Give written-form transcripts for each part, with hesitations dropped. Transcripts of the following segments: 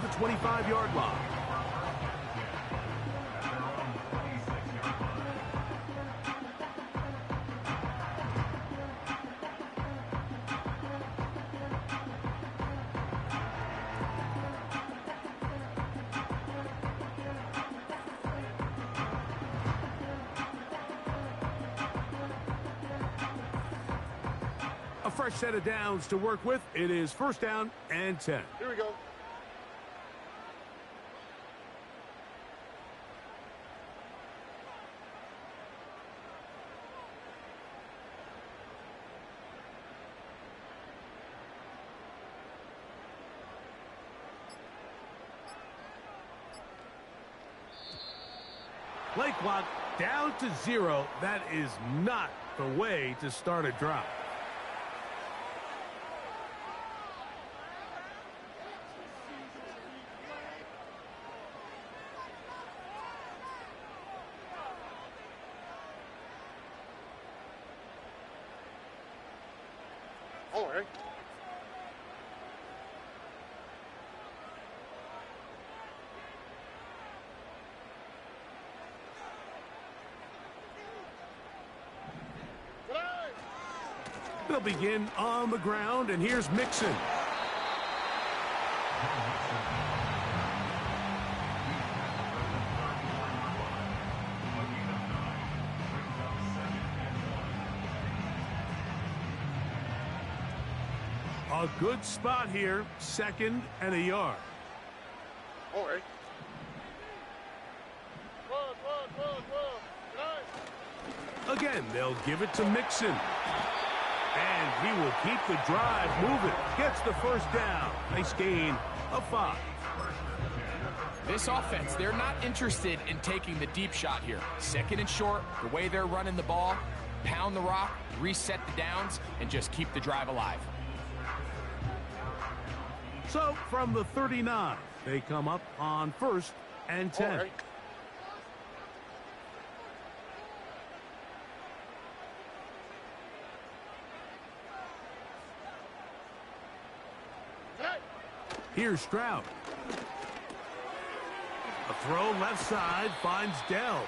the 25-yard line. A fresh set of downs to work with. It is first down and 10. Here we go. Play clock down to 0. That is not the way to start a drive. All right. They'll begin on the ground, and here's Mixon. A good spot here, 2nd and a yard. All right. Again, they'll give it to Mixon. And he will keep the drive moving. Gets the first down. Nice gain of 5. This offense, they're not interested in taking the deep shot here. 2nd and short, the way they're running the ball, pound the rock, reset the downs, and just keep the drive alive. So from the 39, they come up on 1st and 10. All right. Here's Stroud. A throw left side finds Dell.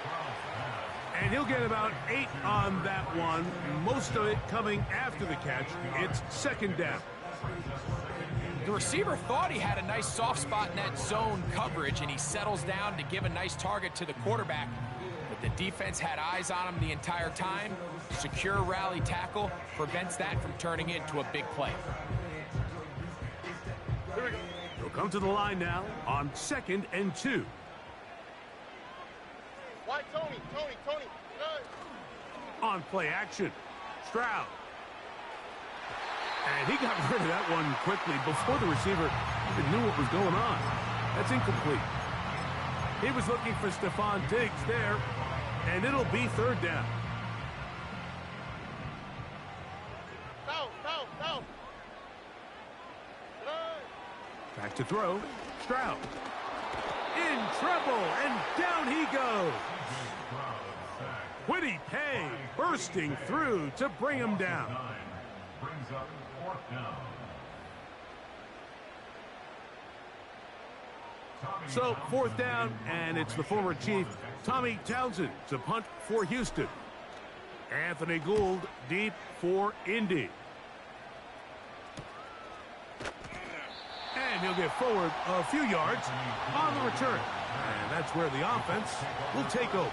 And he'll get about 8 on that one. Most of it coming after the catch. It's 2nd down. The receiver thought he had a nice soft spot in that zone coverage, and he settles down to give a nice target to the quarterback. But the defense had eyes on him the entire time. Secure rally tackle prevents that from turning into a big play. Here we go. He'll come to the line now on 2nd and 2. Why, Tony? On play action, Stroud. And he got rid of that one quickly before the receiver even knew what was going on. That's incomplete. He was looking for Stephon Diggs there, and it'll be 3rd down. Foul. Back to throw, Stroud. In trouble, and down he goes. Kwity Paye bursting through to bring him down. So 4th down, and it's the former Chief, Tommy Townsend, to punt for Houston. Anthony Gould deep for Indy. And he'll get forward a few yards on the return. And that's where the offense will take over.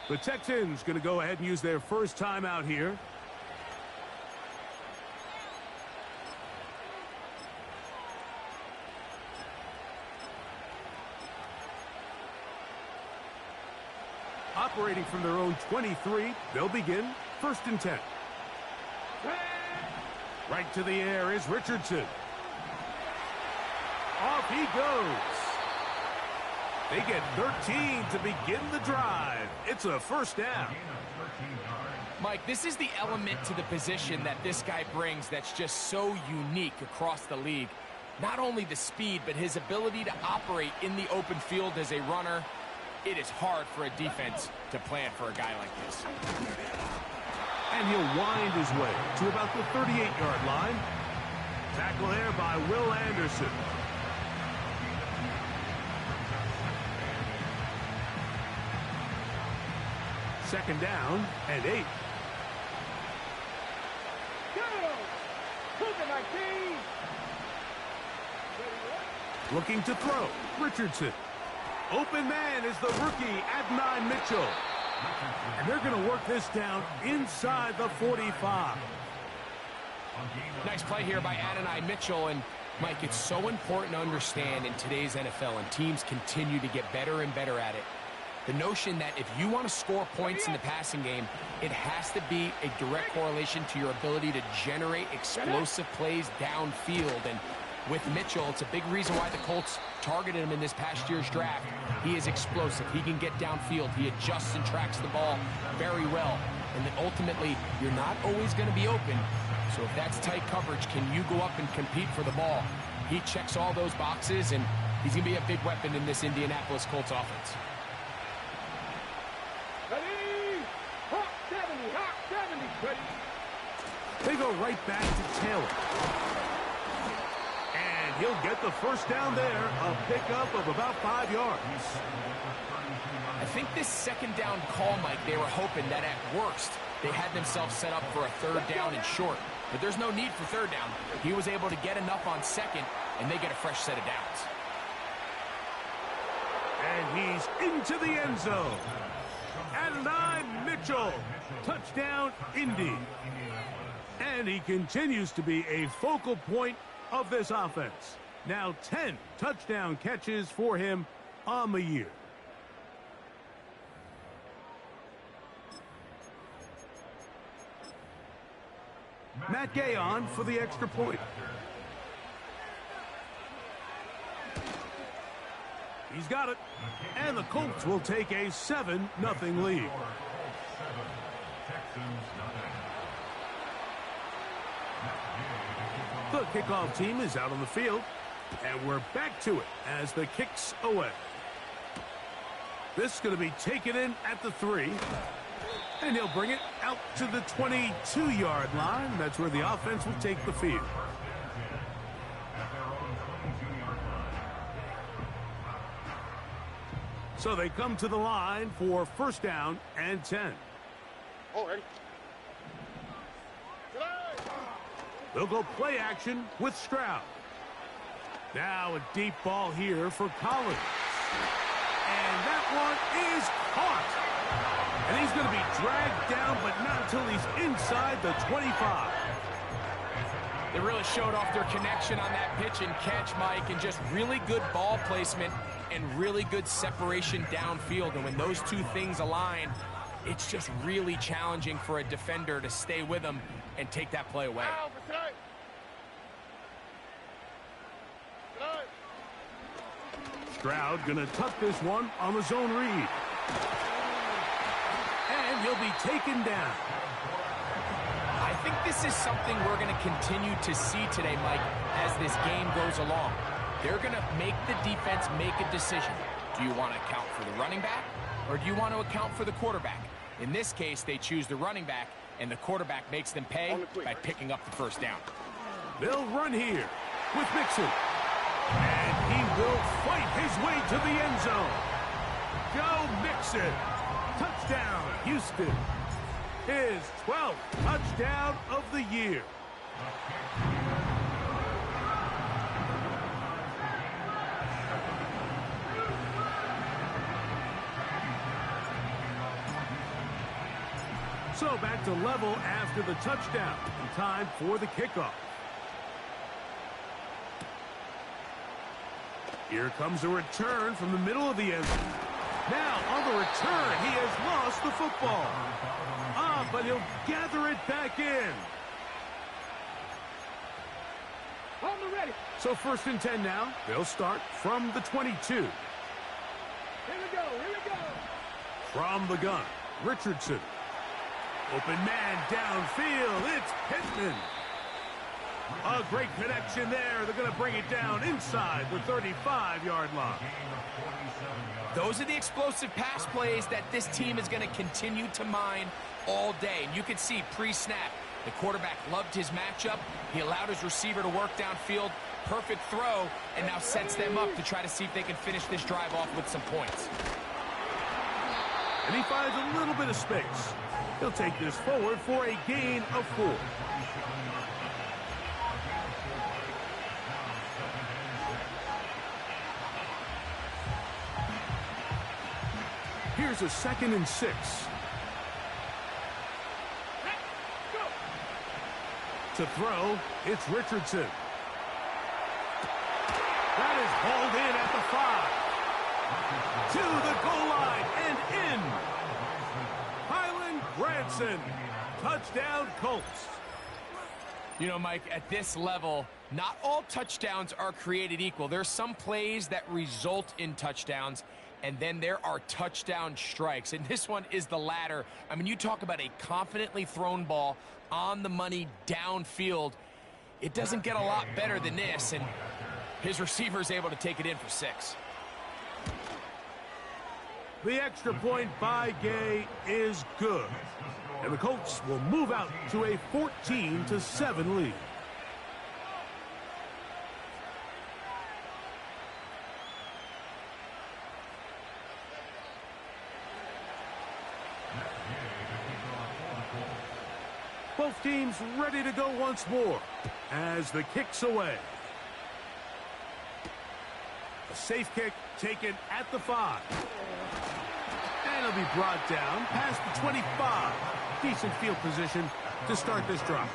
The Texans going to go ahead and use their first timeout here. Operating from their own 23, they'll begin 1st and 10. Right to the air is Richardson. Off he goes. They get 13 to begin the drive. It's a 1st down. Mike, this is the element to the position that this guy brings that's just so unique across the league. Not only the speed, but his ability to operate in the open field as a runner. It is hard for a defense to plan for a guy like this. And he'll wind his way to about the 38-yard line. Tackle there by Will Anderson. Second down and 8. Looking to throw. Richardson. Open man is the rookie, Adonai Mitchell. And they're going to work this down inside the 45. Nice play here by Adonai Mitchell. And, Mike, it's so important to understand in today's NFL, and teams continue to get better and better at it, the notion that if you want to score points in the passing game, it has to be a direct correlation to your ability to generate explosive plays downfield. And with Mitchell, it's a big reason why the Colts targeted him in this past year's draft. He is explosive. He can get downfield. He adjusts and tracks the ball very well. And then ultimately, you're not always going to be open. So if that's tight coverage, can you go up and compete for the ball? He checks all those boxes, and he's going to be a big weapon in this Indianapolis Colts offense. They go right back to Taylor. And he'll get the first down there, a pickup of about 5 yards. I think this second down call, Mike, they were hoping that at worst they had themselves set up for a third down and short. But there's no need for third down. He was able to get enough on second, and they get a fresh set of downs. And he's into the end zone. Adonai Mitchell. Touchdown, Indy. And he continues to be a focal point of this offense. Now 10 touchdown catches for him on the year. Matt Gay on for the extra point. He's got it. And the Colts will take a 7-0 lead. The kickoff team is out on the field. And we're back to it as the kick's away. This is going to be taken in at the 3. And he'll bring it out to the 22-yard line. That's where the offense will take the field. So they come to the line for first down and 10. All ready. They'll go play action with Stroud. Now a deep ball here for Collins. And that one is caught. And he's going to be dragged down, but not until he's inside the 25. They really showed off their connection on that pitch and catch, Mike, and just really good ball placement and really good separation downfield. And when those two things align, it's just really challenging for a defender to stay with them and take that play away. Stroud going to tuck this one on the zone read. And he'll be taken down. I think this is something we're going to continue to see today, Mike, as this game goes along. They're going to make the defense make a decision. Do you want to account for the running back, or do you want to account for the quarterback? In this case, they choose the running back, and the quarterback makes them pay by picking up the first down. They'll run here with Mixon. And he will fight his way to the end zone. Joe Mixon. Touchdown, Houston. His 12th touchdown of the year. So back to level after the touchdown. And time for the kickoff. Here comes a return from the middle of the end zone. Now, on the return, he has lost the football. But he'll gather it back in. So first and 10 now. They'll start from the 22. Here we go. From the gun, Richardson. Open man downfield. It's Pittman. A great connection there. They're going to bring it down inside the 35-yard line. Those are the explosive pass plays that this team is going to continue to mine all day. And you can see pre-snap, the quarterback loved his matchup. He allowed his receiver to work downfield. Perfect throw, and now sets them up to try to see if they can finish this drive off with some points. And he finds a little bit of space. He'll take this forward for a gain of 4. Here's a 2nd and 6. To throw, it's Richardson. That is hauled in at the 5. To the goal line and in. Highland Granson. Touchdown, Colts. You know, Mike, at this level, not all touchdowns are created equal. There's some plays that result in touchdowns, and then there are touchdown strikes. And this one is the latter. I mean, you talk about a confidently thrown ball on the money downfield. It doesn't get a lot better than this, and his receiver is able to take it in for 6. The extra point by Gay is good. And the Colts will move out to a 14-7 lead. Both teams ready to go once more as the kick's away. A safe kick taken at the 5. And it'll be brought down past the 25. Decent field position to start this drive.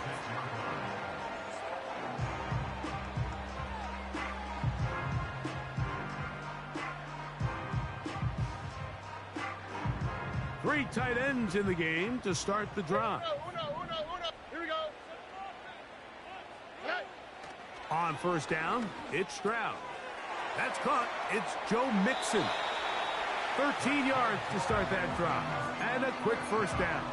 Three tight ends in the game to start the drive. Here we go. On first down, it's Stroud. That's caught. It's Joe Mixon. 13 yards to start that drive. And a quick first down.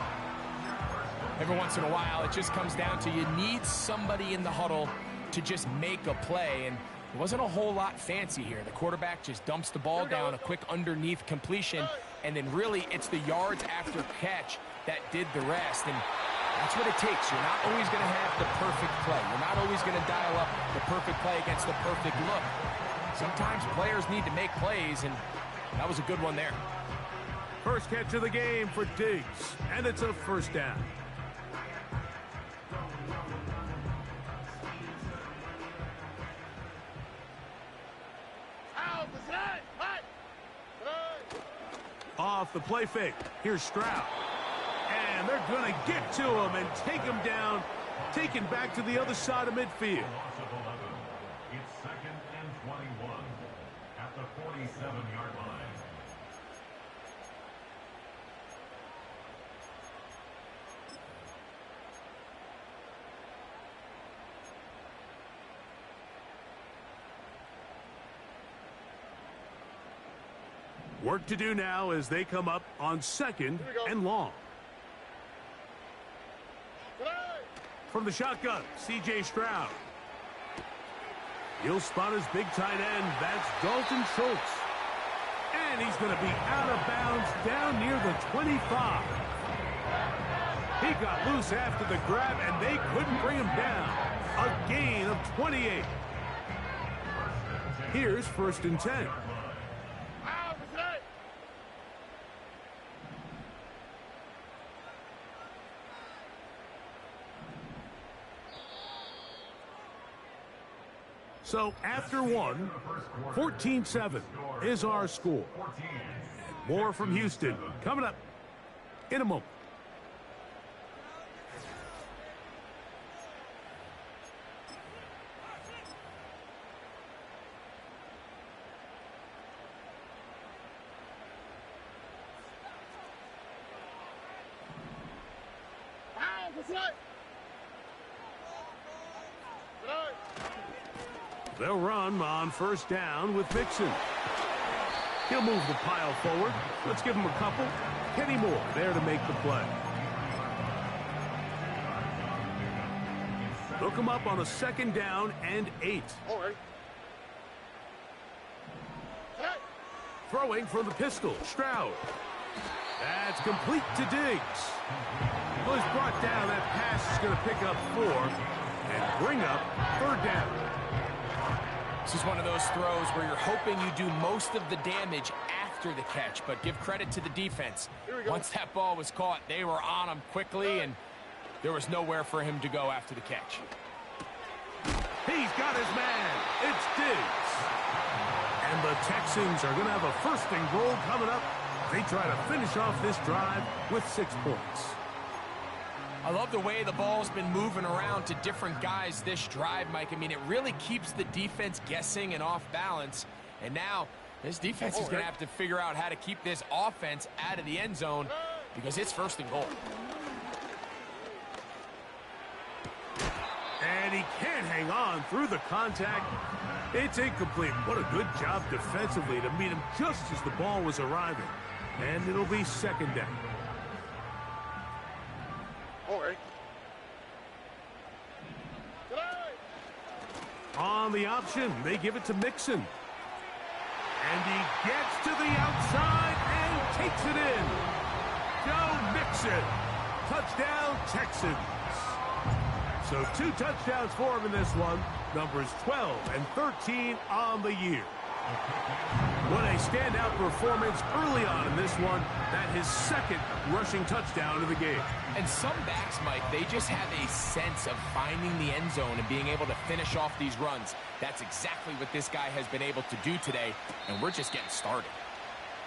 Every once in a while, it just comes down to you need somebody in the huddle to just make a play. And it wasn't a whole lot fancy here. The quarterback just dumps the ball down, a quick underneath completion. And then really, it's the yards after catch that did the rest. And that's what it takes. You're not always going to have the perfect play. You're not always going to dial up the perfect play against the perfect look. Sometimes players need to make plays, and that was a good one there. First catch of the game for Diggs, and it's a first down. Off the play fake, here's Stroud. And they're going to get to him and take him down, taken back to the other side of midfield. It's 2nd and 21 at the 47-yard line. Work to do now as they come up on 2nd and long. From the shotgun, C.J. Stroud. He'll spot his big tight end. That's Dalton Schultz. And he's going to be out of bounds down near the 25. He got loose after the grab, and they couldn't bring him down. A gain of 28. Here's 1st and 10. So after one, 14-7 is our score. And more from Houston coming up in a moment. They'll run on first down with Mixon. He'll move the pile forward. Let's give him a couple. Kenny Moore there to make the play. They'll come up on a 2nd down and 8. All right. Throwing from the pistol, Stroud. That's complete to Diggs. Well, he's brought down. That pass is going to pick up 4 and bring up 3rd down. This is one of those throws where you're hoping you do most of the damage after the catch, but give credit to the defense. Once that ball was caught, they were on him quickly, and there was nowhere for him to go after the catch. He's got his man. It's Diggs. And the Texans are going to have a 1st and goal coming up. They try to finish off this drive with 6 points. I love the way the ball's been moving around to different guys this drive, Mike. I mean, it really keeps the defense guessing and off balance. And now this defense is going to have to figure out how to keep this offense out of the end zone because it's 1st and goal. And he can't hang on through the contact. It's incomplete. What a good job defensively to meet him just as the ball was arriving. And it'll be 2nd down. All right. On the option, they give it to Mixon. And he gets to the outside and takes it in. Joe Mixon. Touchdown, Texans. So 2 touchdowns for him in this one. Numbers 12 and 13 on the year. What a standout performance early on in this one. That his 2nd rushing touchdown of the game. And some backs, Mike, they just have a sense of finding the end zone and being able to finish off these runs. That's exactly what this guy has been able to do today, and we're just getting started.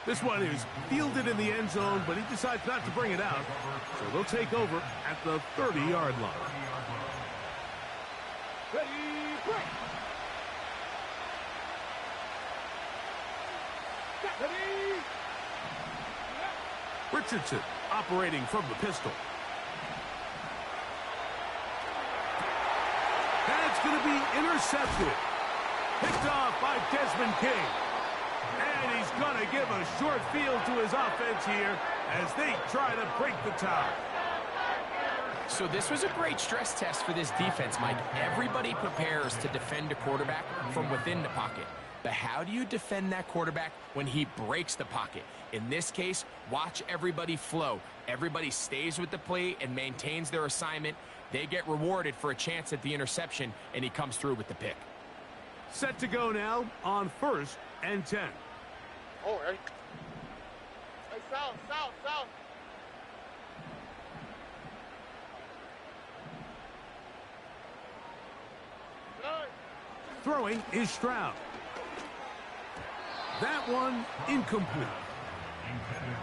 This one is fielded in the end zone, but he decides not to bring it out. So they'll take over at the 30-yard line. Ready, break. Ready. Richardson operating from the pistol. That's going to be intercepted. Picked off by Desmond King. And he's going to give a short field to his offense here as they try to break the tie. So this was a great stress test for this defense, Mike. Everybody prepares to defend a quarterback from within the pocket. But how do you defend that quarterback when he breaks the pocket? In this case, watch everybody flow. Everybody stays with the play and maintains their assignment. They get rewarded for a chance at the interception, and he comes through with the pick. Set to go now on 1st and 10. All right. Hey, south. Throwing is Stroud. That one incomplete.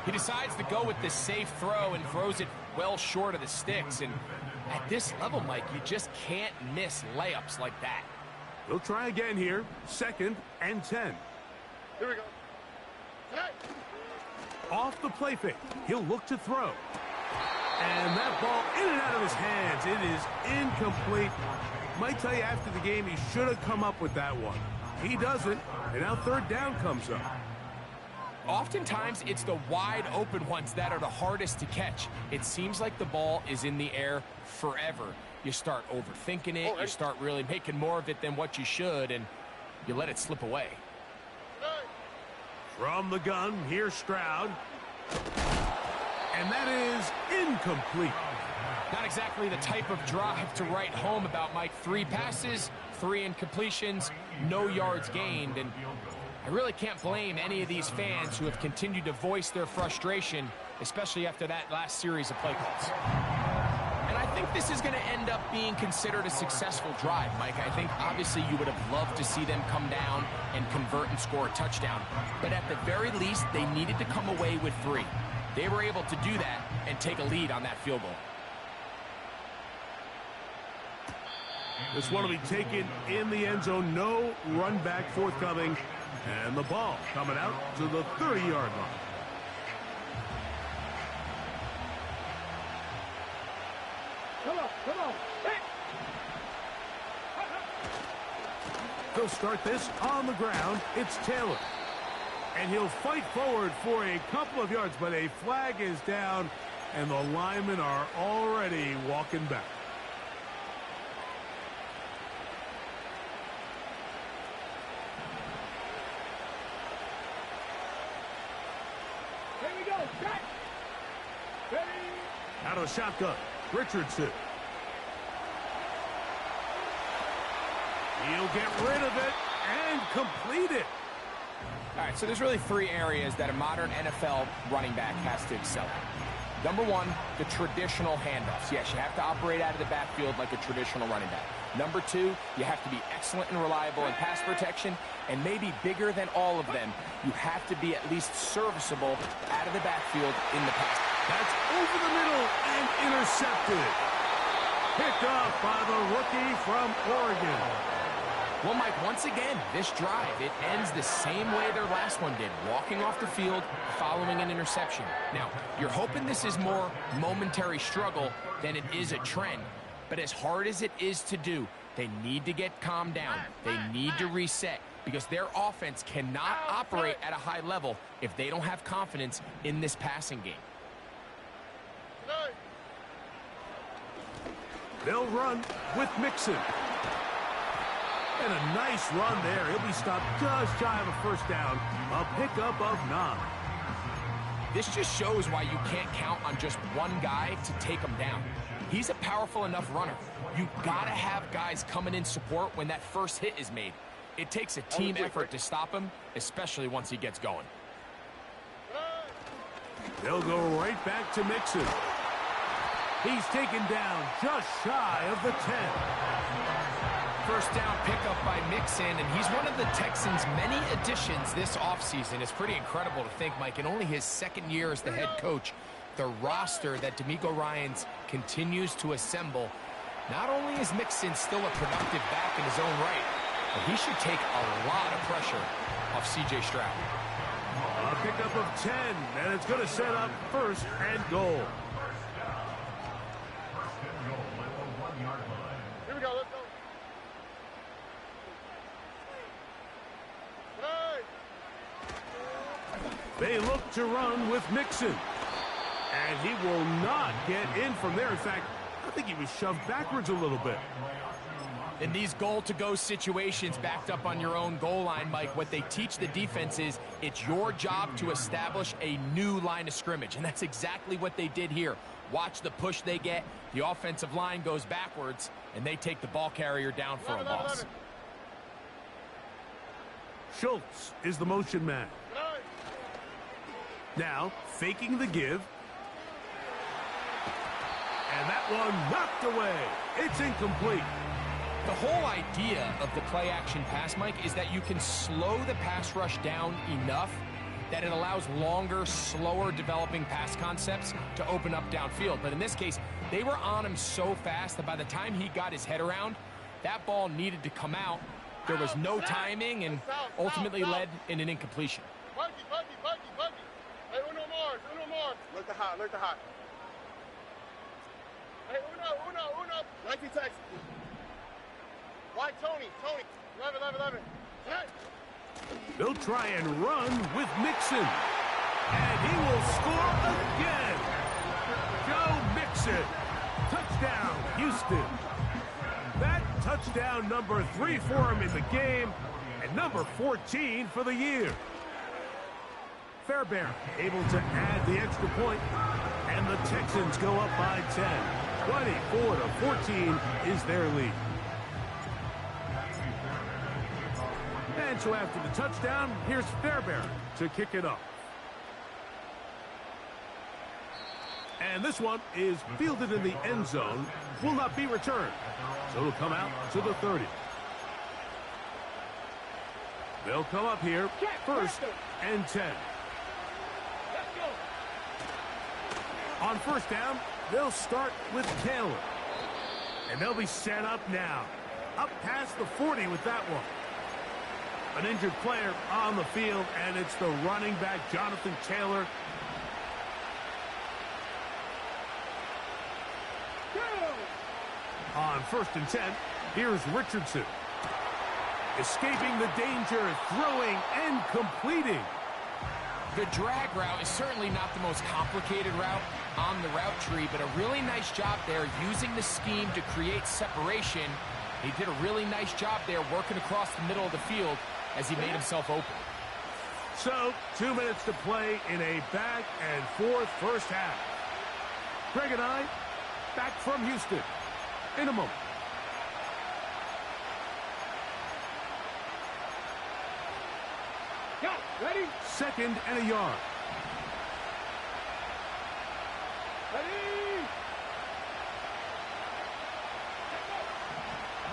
He decides to go with the safe throw and throws it well short of the sticks. And at this level, Mike, you just can't miss layups like that. They'll try again here. 2nd and 10. Here we go. Hey. Off the play fake. He'll look to throw. And that ball in and out of his hands. It is incomplete. Might tell you after the game he should have come up with that one. He doesn't, and now 3rd down comes up. Oftentimes, it's the wide open ones that are the hardest to catch. It seems like the ball is in the air forever. You start overthinking it, you start really making more of it than what you should, and you let it slip away. From the gun, here's Stroud. And that is incomplete. Not exactly the type of drive to write home about, Mike. 3 passes, 3 incompletions, no yards gained. And I really can't blame any of these fans who have continued to voice their frustration, especially after that last series of play calls. And I think this is going to end up being considered a successful drive, Mike. I think obviously you would have loved to see them come down and convert and score a touchdown. But at the very least, they needed to come away with 3. They were able to do that and take a lead on that field goal. This one will be taken in the end zone. No run back forthcoming. And the ball coming out to the 30-yard line. Come on. Hey. They'll start this on the ground. It's Taylor. And he'll fight forward for a couple of yards, but a flag is down, and the linemen are already walking back. Set. Ready. Out of the shotgun, Richardson. He'll get rid of it and complete it. All right, so there's really three areas that a modern NFL running back has to excel at. Number one, the traditional handoffs. Yes, you have to operate out of the backfield like a traditional running back. Number two, you have to be excellent and reliable in pass protection, and maybe bigger than all of them, you have to be at least serviceable out of the backfield in the pass. That's over the middle and intercepted. Picked off by the rookie from Oregon. Well, Mike, once again, this drive, it ends the same way their last one did, walking off the field following an interception. Now, you're hoping this is more momentary struggle than it is a trend, but as hard as it is to do, they need to get calmed down. They need to reset because their offense cannot operate at a high level if they don't have confidence in this passing game. They'll run with Mixon. And a nice run there. He'll be stopped just shy of a first down. A pickup of 9. This just shows why you can't count on just one guy to take him down. He's a powerful enough runner. You gotta have guys coming in support when that first hit is made. It takes a team effort to stop him, especially once he gets going. They'll go right back to Mixon. He's taken down just shy of the 10. First down pickup by Mixon, and he's one of the Texans' many additions this offseason. It's pretty incredible to think, Mike, in only his second year as the head coach, the roster that DeMeco Ryans continues to assemble. Not only is Mixon still a productive back in his own right, but he should take a lot of pressure off C.J. Stroud. A pickup of 10, and it's going to set up first and goal. Here we go, let's go. They look to run with Mixon. And he will not get in from there. In fact, I think he was shoved backwards a little bit. In these goal-to-go situations backed up on your own goal line, Mike, what they teach the defense is it's your job to establish a new line of scrimmage. And that's exactly what they did here. Watch the push they get. The offensive line goes backwards, and they take the ball carrier down for a loss. Schultz is the motion man. Now, faking the give. And that one knocked away. It's incomplete. The whole idea of the play-action pass, Mike, is that you can slow the pass rush down enough that it allows longer, slower developing pass concepts to open up downfield. But in this case, they were on him so fast that by the time he got his head around, that ball needed to come out. There was no timing and ultimately led in an incompletion. Buggy. Hey, uno more. Look the hot. Hey, uno. 19 Texas. Why, Tony. 11. Hey. They'll try and run with Mixon. And he will score again. Joe Mixon. Touchdown, Houston. That touchdown number 3 for him in the game, and number 14 for the year. Fairbairn able to add the extra point, and the Texans go up by 10. 24-14 is their lead. And so after the touchdown, here's Fairbairn to kick it off. And this one is fielded in the end zone, will not be returned. So it'll come out to the 30. They'll come up here, first and 10. On first down, they'll start with Taylor. And they'll be set up now. Up past the 40 with that one. An injured player on the field, and it's the running back, Jonathan Taylor. On first and 10, here's Richardson. Escaping the danger, throwing and completing. The drag route is certainly not the most complicated route on the route tree, but a really nice job there using the scheme to create separation. He did a really nice job there working across the middle of the field as he made himself open. So, 2 minutes to play in a back-and-forth first half. Greg and I, back from Houston in a moment. Go, ready? 2nd and a yard. Ready?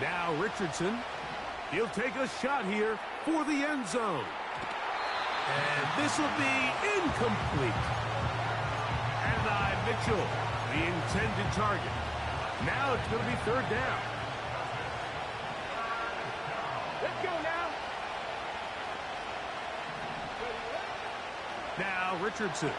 Now Richardson, he'll take a shot here for the end zone. And this will be incomplete. And Mitchell, the intended target. Now it's going to be 3rd down. Let's go now. Now Richardson.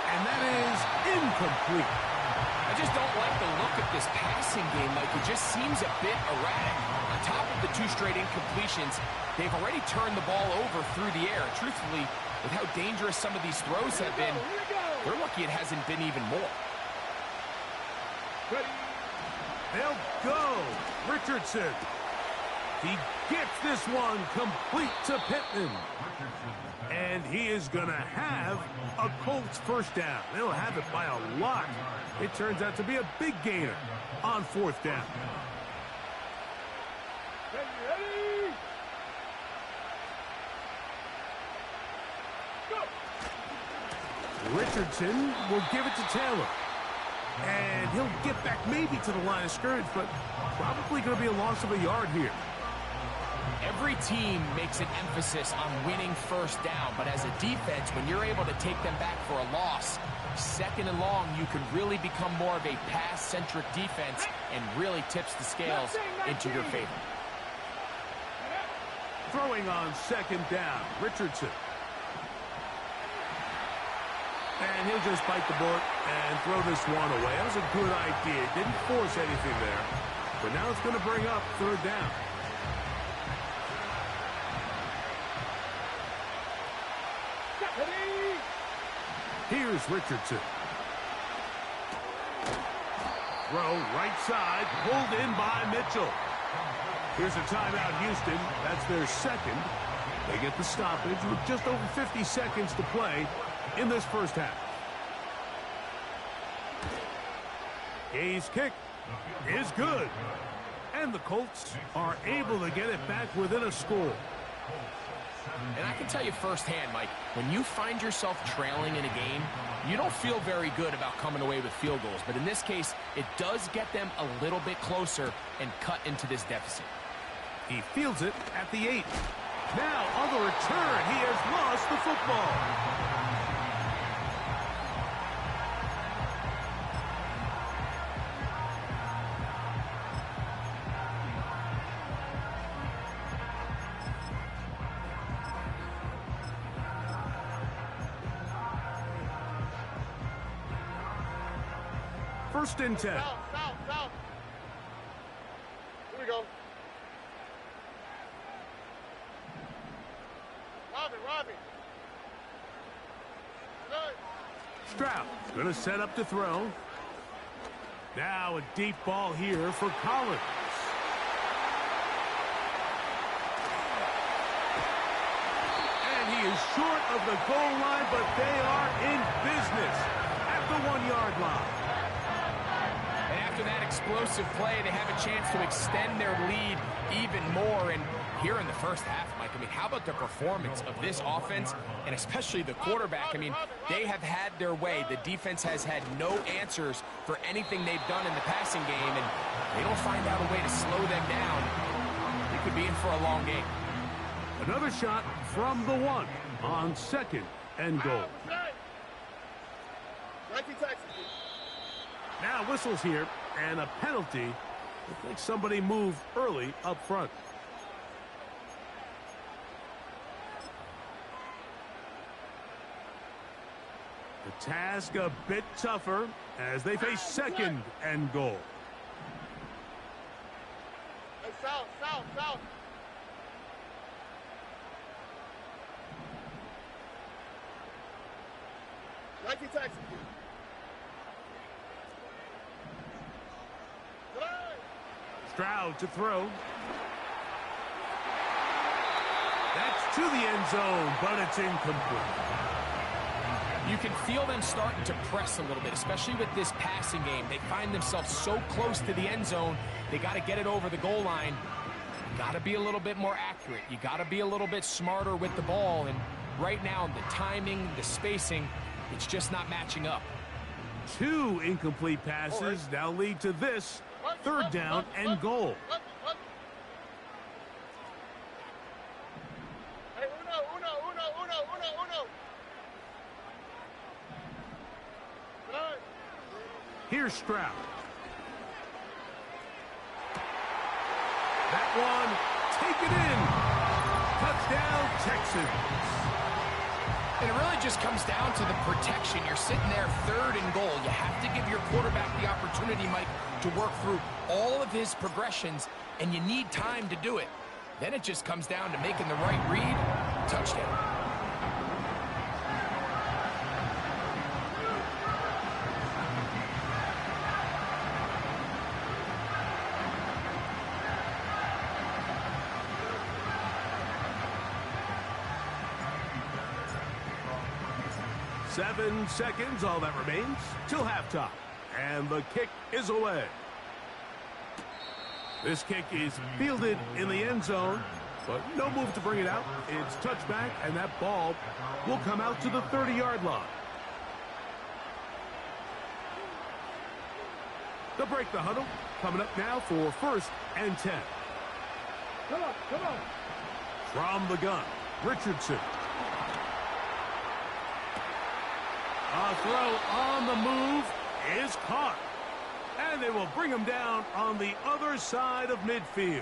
And that is incomplete. I just don't like the look of this passing game, Mike. It just seems a bit erratic. On top of the 2 straight incompletions, they've already turned the ball over through the air. Truthfully, with how dangerous some of these throws have been, they're lucky it hasn't been even more. Ready? They'll go. Richardson. He gets this one complete to Pittman. And he is going to have a Colts first down. They'll have it by a lot. It turns out to be a big gainer on 4th down. Ready? Go. Richardson will give it to Taylor. And he'll get back maybe to the line of scrimmage, but probably going to be a loss of a yard here. Every team makes an emphasis on winning first down, but as a defense, when you're able to take them back for a loss, 2nd and long, you can really become more of a pass-centric defense and really tips the scales into your favor. Throwing on 2nd down, Richardson. And he'll just bite the bullet and throw this one away. That was a good idea. Didn't force anything there. But now it's going to bring up 3rd down. Here's Richardson. Throw right side, pulled in by Mitchell. Here's a timeout, Houston. That's their 2nd. They get the stoppage with just over 50 seconds to play in this first half. Hayes' kick is good. And the Colts are able to get it back within a score. And I can tell you firsthand, Mike, when you find yourself trailing in a game, you don't feel very good about coming away with field goals. But in this case, it does get them a little bit closer and cut into this deficit. He fields it at the 8. Now, on the return, he has lost the football. First and 10. South. Here we go. Robbie. Stroud going to set up to throw. Now a deep ball here for Collins. And he is short of the goal line, but they are in business at the 1-yard line. And after that explosive play, they have a chance to extend their lead even more. And here in the first half, Mike, I mean, how about the performance of this offense and especially the quarterback? I mean, they have had their way. The defense has had no answers for anything they've done in the passing game, and they don't find out a way to slow them down. They could be in for a long game. Another shot from the 1 on 2nd and goal. Now whistles here and a penalty. Looks like somebody moved early up front. The task a bit tougher as they face 2nd and goal. Hey, south. Nike taxi. Stroud to throw. to the end zone, but it's incomplete. You can feel them starting to press a little bit, especially with this passing game. They find themselves so close to the end zone, they got to get it over the goal line. You got to be a little bit more accurate. You got to be a little bit smarter with the ball. And right now, the timing, the spacing, it's just not matching up. 2 incomplete passes now lead to this 3rd down and goal. Hey, uno. Here's Stroud. That one, take it in. Touchdown, Texans. And it really just comes down to the protection. You're sitting there 3rd and goal. You have to give your quarterback the opportunity, Mike, to work through all of his progressions, and you need time to do it. Then it just comes down to making the right read. Touchdown. Seven seconds, all that remains, till halftime. And the kick is away. This kick is fielded in the end zone, but no move to bring it out. It's touchback, and that ball will come out to the 30-yard line. They'll break the huddle. Coming up now for 1st and 10. Come on. From the gun, Richardson. A throw on the move is caught. And they will bring him down on the other side of midfield.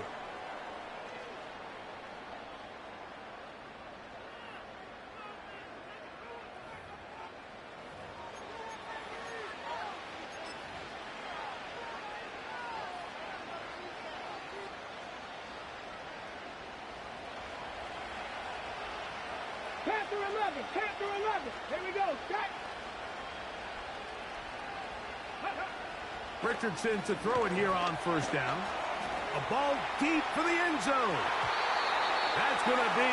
Panther 11. Here we go. Cut. Richardson to throw it here on 1st down. A ball deep for the end zone. That's going to be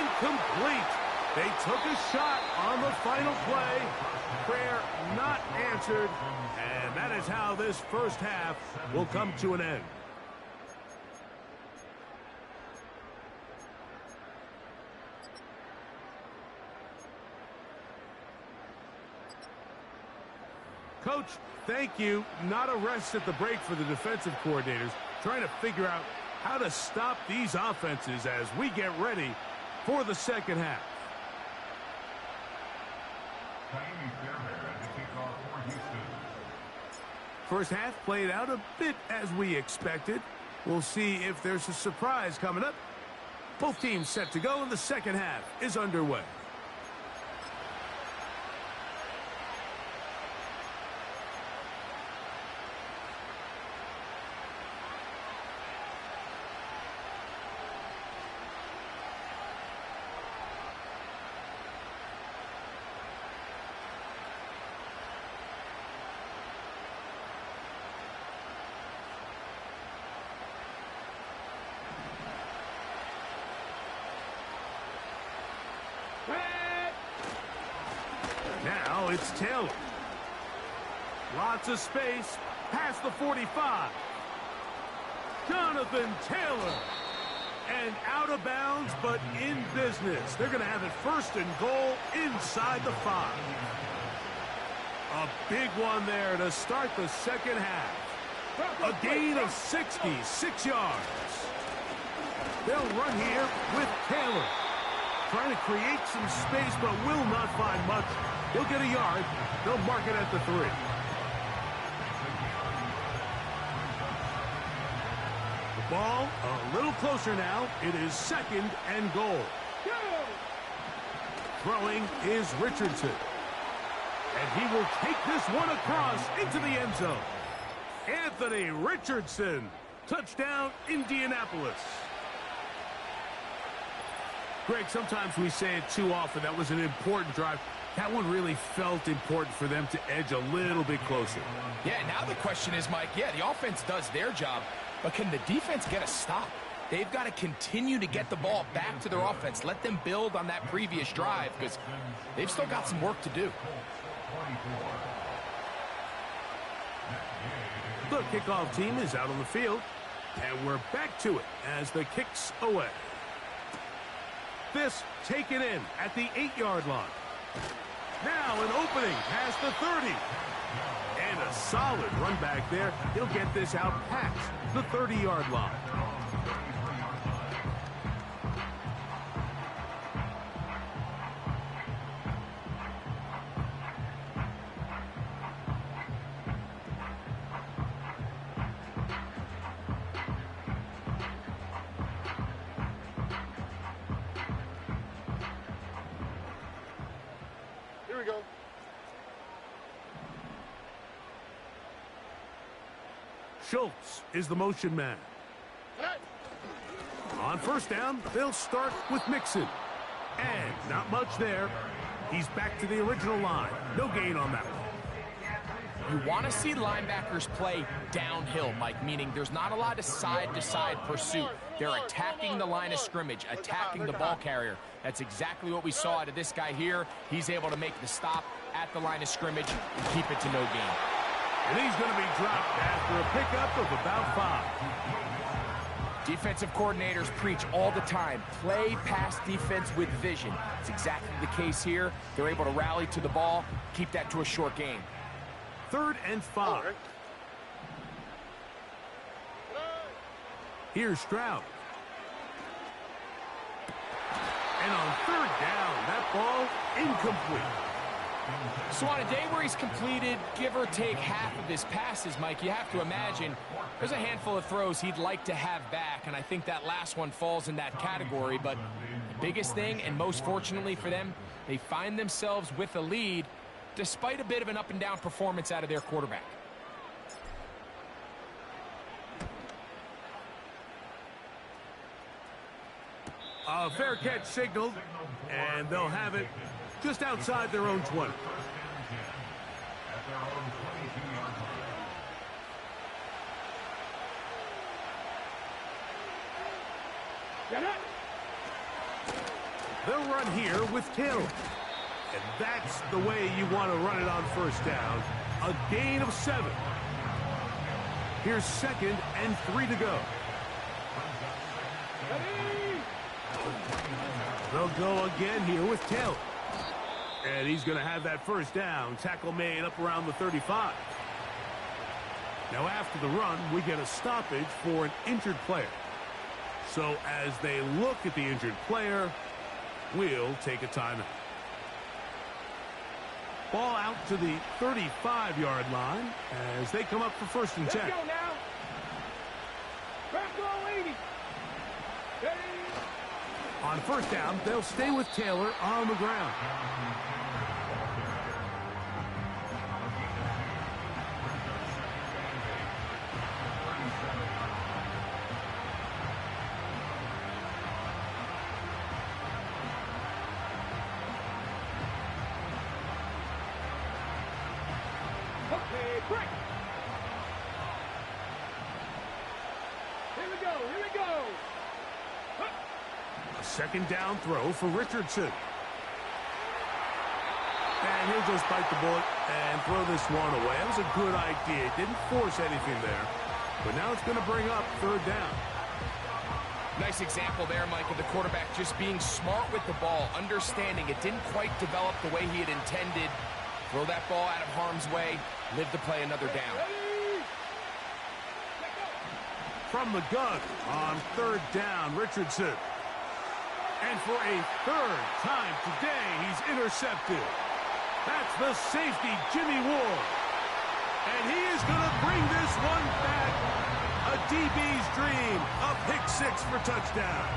incomplete. They took a shot on the final play. Prayer not answered. And that is how this 1st half will come to an end. Coach, thank you. Not a rest at the break for the defensive coordinators, trying to figure out how to stop these offenses as we get ready for the 2nd half. First half played out a bit as we expected. We'll see if there's a surprise coming up. Both teams set to go, and the 2nd half is underway. Now it's Taylor. Lots of space past the 45. Jonathan Taylor. And out of bounds, but in business. They're going to have it 1st and goal inside the 5. A big one there to start the 2nd half. A gain of 66 yards. They'll run here with Taylor. Trying to create some space, but will not find much. He'll get a yard. They'll mark it at the 3. The ball a little closer now. It is 2nd and goal. Throwing is Richardson. And he will take this one across into the end zone. Anthony Richardson. Touchdown, Indianapolis. Greg, sometimes we say it too often. That was an important drive. That one really felt important for them to edge a little bit closer. Yeah, now the question is, Mike, the offense does their job, but can the defense get a stop? they've got to continue to get the ball back to their offense. Let them build on that previous drive because they've still got some work to do. The kickoff team is out on the field, and we're back to it as the kick's away. This taken in at the 8-yard line. Now an opening past the 30. And a solid run back there. He'll get this out past the 30-yard line. Here we go. Schultz is the motion man. On first down, they'll start with Mixon. And not much there. He's back to the original line. No gain on that one. You want to see linebackers play downhill, Mike, meaning there's not a lot of side-to-side pursuit. They're attacking the line of scrimmage, attacking the ball carrier. That's exactly what we saw out of this guy here. He's able to make the stop at the line of scrimmage and keep it to no gain. And he's going to be dropped after a pickup of about 5. Defensive coordinators preach all the time, play pass defense with vision. It's exactly the case here. They're able to rally to the ball, keep that to a short gain. 3rd and 5. Here's Stroud. And on 3rd down, that ball incomplete. So on a day where he's completed, give or take half of his passes, Mike, you have to imagine there's a handful of throws he'd like to have back, and I think that last one falls in that category. But the biggest thing, and most fortunately for them, they find themselves with a lead despite a bit of an up-and-down performance out of their quarterback. A fair catch signaled, and they'll have it just outside their own 20. They'll run here with Taylor. And that's the way you want to run it on first down. A gain of 7. Here's 2nd and 3 to go. They'll go again here with Taylor. And he's going to have that first down. Tackle made up around the 35. Now after the run, we get a stoppage for an injured player. So as they look at the injured player, we'll take a timeout. Ball out to the 35-yard line as they come up for 1st and 10. Let's go now. Back goal 80. On first down, they'll stay with Taylor on the ground. Okay, break. Here we go. Here we go. A 2nd down throw for Richardson. And he'll just bite the bullet and throw this one away. That was a good idea. Didn't force anything there. But now it's going to bring up 3rd down. Nice example there, Mike, of the quarterback just being smart with the ball, understanding it didn't quite develop the way he had intended. Throw that ball out of harm's way, live to play another down. From the gun on 3rd down, Richardson. And for a 3rd time today, he's intercepted. That's the safety, Jimmy Ward. And he is going to bring this one back. A DB's dream, a pick 6 for touchdown.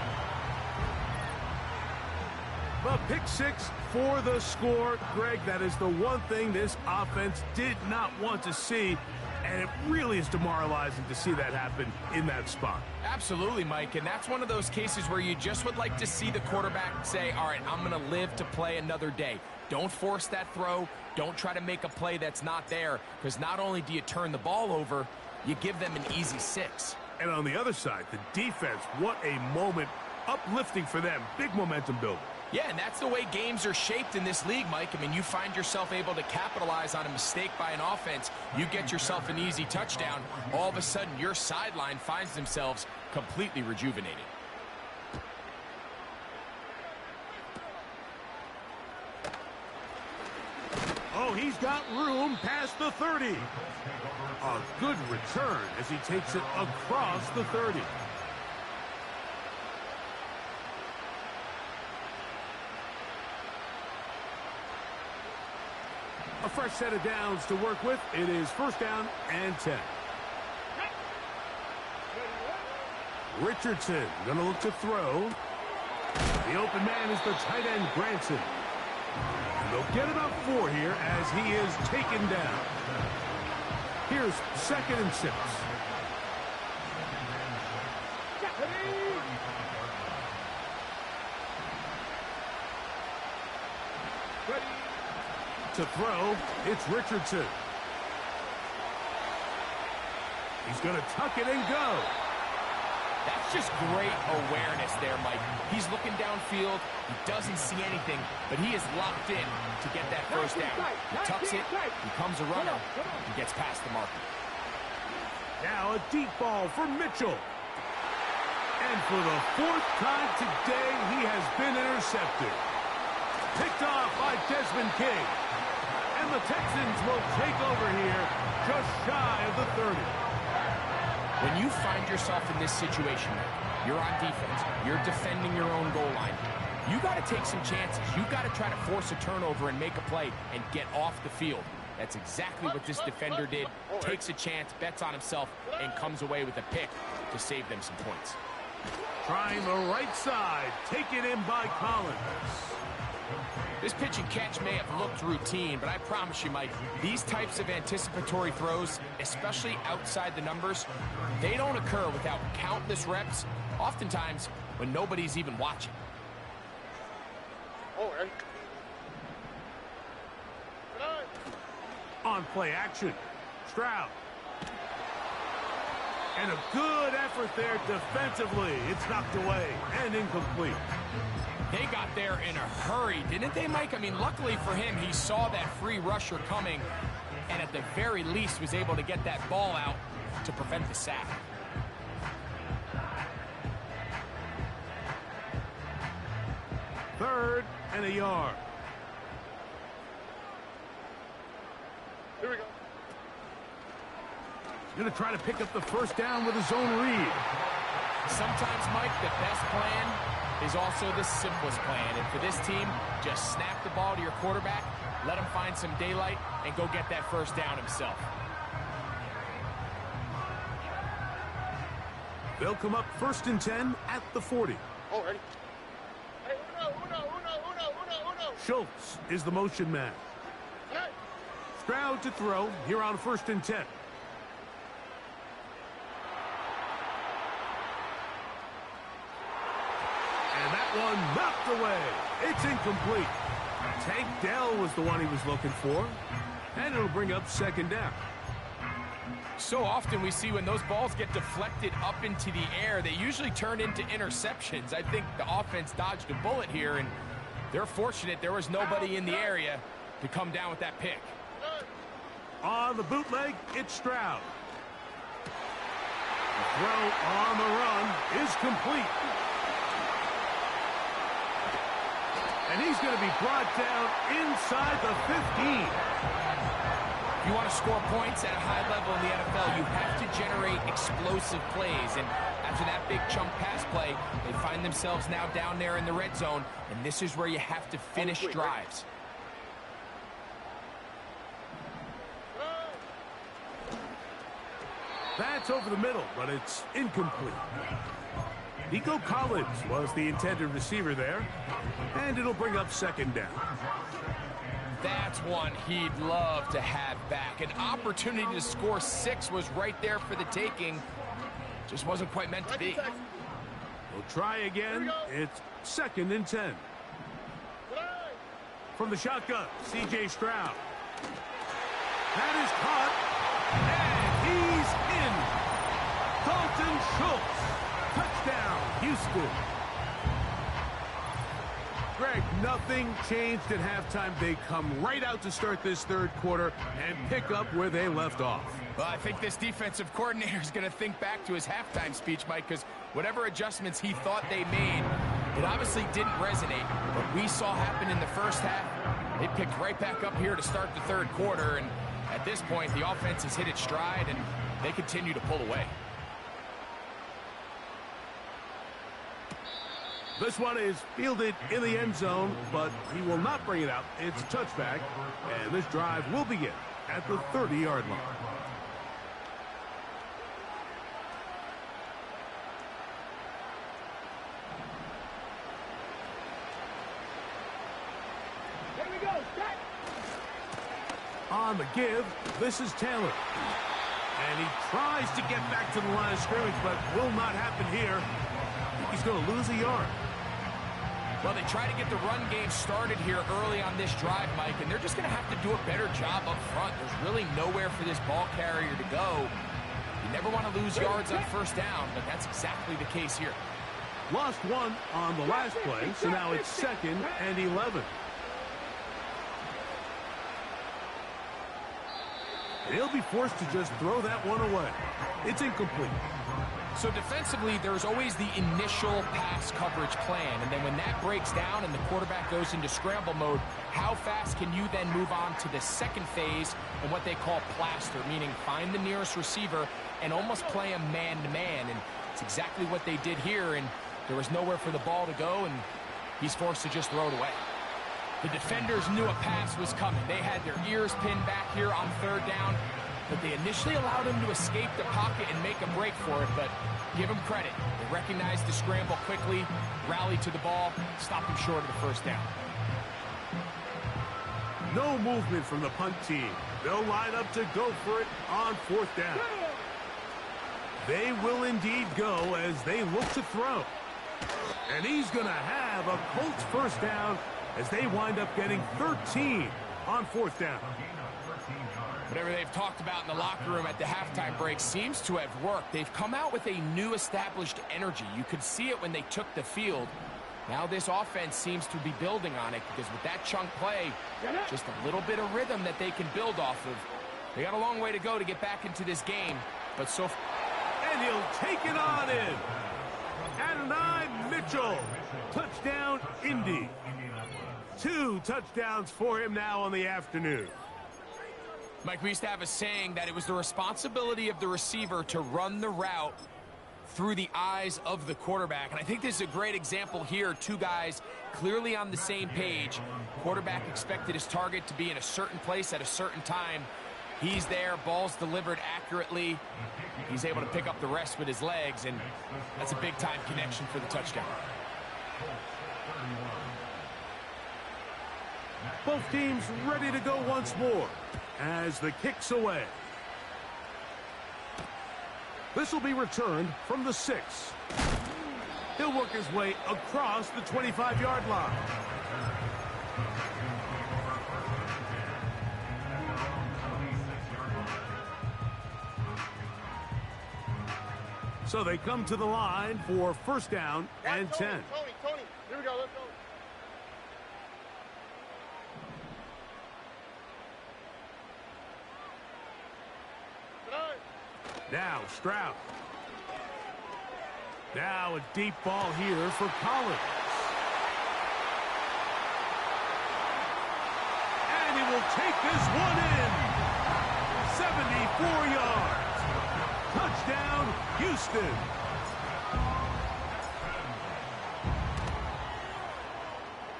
The pick 6 for the score. Greg, that is the one thing this offense did not want to see. And it really is demoralizing to see that happen in that spot. Absolutely, Mike, and that's one of those cases where you just would like to see the quarterback say, all right, I'm going to live to play another day. Don't force that throw. Don't try to make a play that's not there, because not only do you turn the ball over, you give them an easy 6. And on the other side, the defense, what a moment. Uplifting for them. Big momentum builder. Yeah, and that's the way games are shaped in this league, Mike. I mean, you find yourself able to capitalize on a mistake by an offense. You get yourself an easy touchdown. All of a sudden, your sideline finds themselves completely rejuvenated. Oh, he's got room past the 30. A good return as he takes it across the 30. A fresh set of downs to work with. It is first down and 10. Richardson going to look to throw. The open man is the tight end, Granson. And they'll get about 4 here as he is taken down. Here's 2nd and 6. To throw, it's Richardson. He's going to tuck it and go. That's just great awareness there, Mike. He's looking downfield. He doesn't see anything, but he is locked in to get that first down. He tucks it, becomes a runner, and gets past the marker. Now a deep ball for Mitchell. And for the 4th time today, he has been intercepted. Picked off by Desmond King. And the Texans will take over here just shy of the 30. When you find yourself in this situation, you're on defense, you're defending your own goal line, you got to take some chances. You got to try to force a turnover and make a play and get off the field. That's exactly what this defender did. Takes a chance, bets on himself, and comes away with a pick to save them some points. Trying the right side, taken in by Collins. This pitch and catch may have looked routine, but I promise you, Mike, these types of anticipatory throws, especially outside the numbers, they don't occur without countless reps, oftentimes when nobody's even watching. On play action, Stroud. And a good effort there defensively. It's knocked away and incomplete. They got there in a hurry, didn't they, Mike? I mean, luckily for him, he saw that free rusher coming and at the very least was able to get that ball out to prevent the sack. Third and a yard. Here we go. He's going to try to pick up the first down with his own read. Sometimes, Mike, the best plan is also the simplest plan. And for this team, just snap the ball to your quarterback, let him find some daylight, and go get that first down himself. They'll come up 1st and 10 at the 40. Oh, ready? Hey, uno. Schultz is the motion man. Hey. Stroud to throw here on 1st and 10. And that one knocked away. It's incomplete. Tank Dell was the one he was looking for. And it'll bring up 2nd down. So often we see when those balls get deflected up into the air, they usually turn into interceptions. I think the offense dodged a bullet here, and they're fortunate there was nobody in the area to come down with that pick. On the bootleg, it's Stroud. The throw on the run is complete. And he's going to be brought down inside the 15. If you want to score points at a high level in the NFL, you have to generate explosive plays. And after that big chunk pass play, they find themselves now down there in the red zone. And this is where you have to finish drives. That's over the middle, but it's incomplete. Nico Collins was the intended receiver there, and it'll bring up 2nd down. That's one he'd love to have back. An opportunity to score 6 was right there for the taking. Just wasn't quite meant to be. We'll try again. It's 2nd and 10. From the shotgun, C.J. Stroud. That is caught, and he's in. Colton Schultz. Touchdown, Houston. Greg, nothing changed at halftime. They come right out to start this third quarter and pick up where they left off. Well, I think this defensive coordinator is going to think back to his halftime speech, Mike, because whatever adjustments he thought they made, it obviously didn't resonate. What we saw happen in the first half, they picked right back up here to start the third quarter, and at this point, the offense has hit its stride, and they continue to pull away. This one is fielded in the end zone, but he will not bring it out. It's a touchback, and this drive will begin at the 30-yard line. Here we go. Set. On the give, this is Taylor. And he tries to get back to the line of scrimmage, but will not happen here. I think he's going to lose a yard. Well, they try to get the run game started here early on this drive, Mike, and they're just going to have to do a better job up front. There's really nowhere for this ball carrier to go. You never want to lose yards on first down, but that's exactly the case here. Lost one on the last play, so now it's 2nd and 11. He'll be forced to just throw that one away. It's incomplete. So defensively, there's always the initial pass coverage plan, and then when that breaks down and the quarterback goes into scramble mode, how fast can you then move on to the second phase and what they call plaster, meaning find the nearest receiver and almost play him man-to-man, and it's exactly what they did here, and there was nowhere for the ball to go, and he's forced to just throw it away. The defenders knew a pass was coming. They had their ears pinned back here on third down, but they initially allowed him to escape the pocket and make a break for it, but give him credit. They recognized the scramble quickly, rallied to the ball, stopped him short of the first down. No movement from the punt team. They'll line up to go for it on 4th down. They will indeed go as they look to throw. And he's going to have a Colts first down as they wind up getting 13 on 4th down. Whatever they've talked about in the locker room at the halftime break seems to have worked. They've come out with a new established energy. You could see it when they took the field. Now this offense seems to be building on it because with that chunk play, just a little bit of rhythm that they can build off of. They got a long way to go to get back into this game, but so far. And he'll take it on in. Adonai Mitchell. Touchdown, Indy. 2 touchdowns for him now on the afternoon. Mike, we used to have a saying that it was the responsibility of the receiver to run the route through the eyes of the quarterback. And I think this is a great example here. Two guys clearly on the same page. Quarterback expected his target to be in a certain place at a certain time. He's there, ball's delivered accurately. He's able to pick up the rest with his legs, and that's a big-time connection for the touchdown. Both teams ready to go once more as the kick's away. This will be returned from the 6. He'll work his way across the 25-yard line. So they come to the line for first down and 10. Tony, here we go, let's go. Now Stroud. Now a deep ball here for Collins. And he will take this one in. 74 yards. Touchdown, Houston.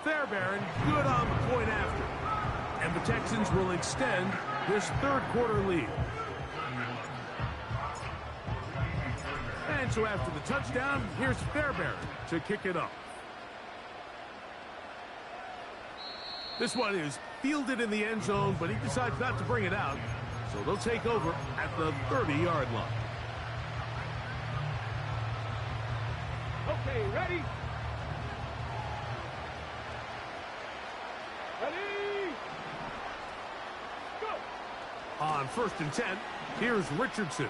Fairbairn good on the point after. And the Texans will extend this third quarter lead. And so after the touchdown, here's Fairbairn to kick it up. This one is fielded in the end zone, but he decides not to bring it out. So they'll take over at the 30-yard line. Okay, ready? Ready? Go! On 1st and 10, here's Richardson.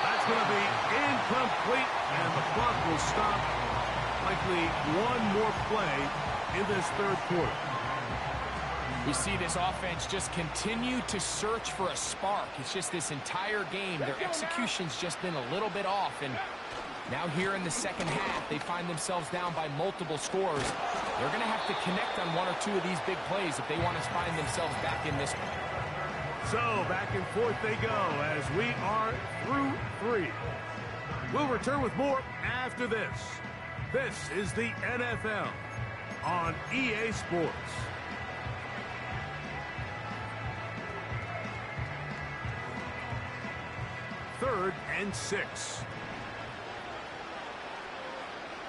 That's going to be incomplete, and the clock will stop. Likely one more play in this third quarter. We see this offense just continue to search for a spark. It's just this entire game, their execution's just been a little bit off. And now here in the second half, they find themselves down by multiple scores. They're going to have to connect on one or two of these big plays if they want to find themselves back in this one. So back and forth they go as we are through three. We'll return with more after this. This is the NFL on EA Sports. Third and 6.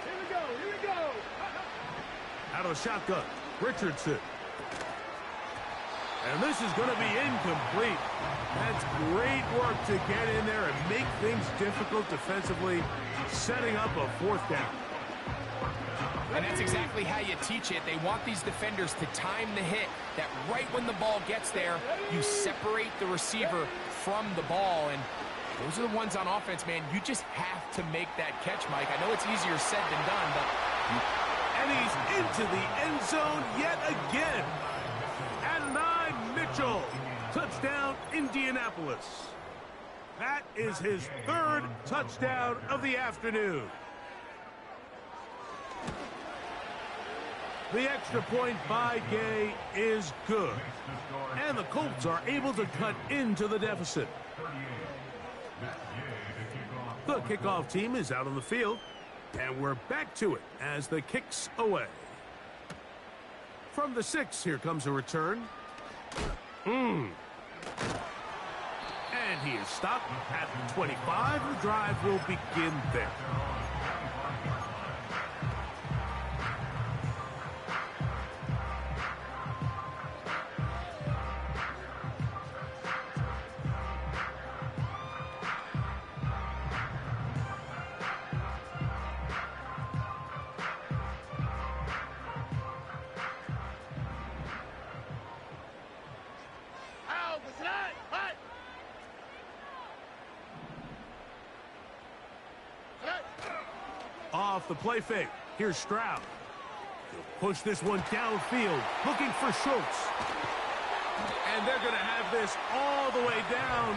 Here we go, here we go. Out of the shotgun, Richardson. And this is going to be incomplete. That's great work to get in there and make things difficult defensively, setting up a fourth down. And that's exactly how you teach it. They want these defenders to time the hit, that right when the ball gets there, you separate the receiver from the ball. And those are the ones on offense, man. You just have to make that catch, Mike. I know it's easier said than done, but... And he's into the end zone yet again. And Mitchell. Touchdown, Indianapolis. That is his third touchdown of the afternoon. The extra point by Gay is good. And the Colts are able to cut into the deficit. The kickoff team is out on the field, and we're back to it as the kick's away. From the 6, here comes a return. And he is stopped at 25. The drive will begin there. Off the play fake. Here's Stroud. He'll push this one downfield, looking for Schultz. And they're going to have this all the way down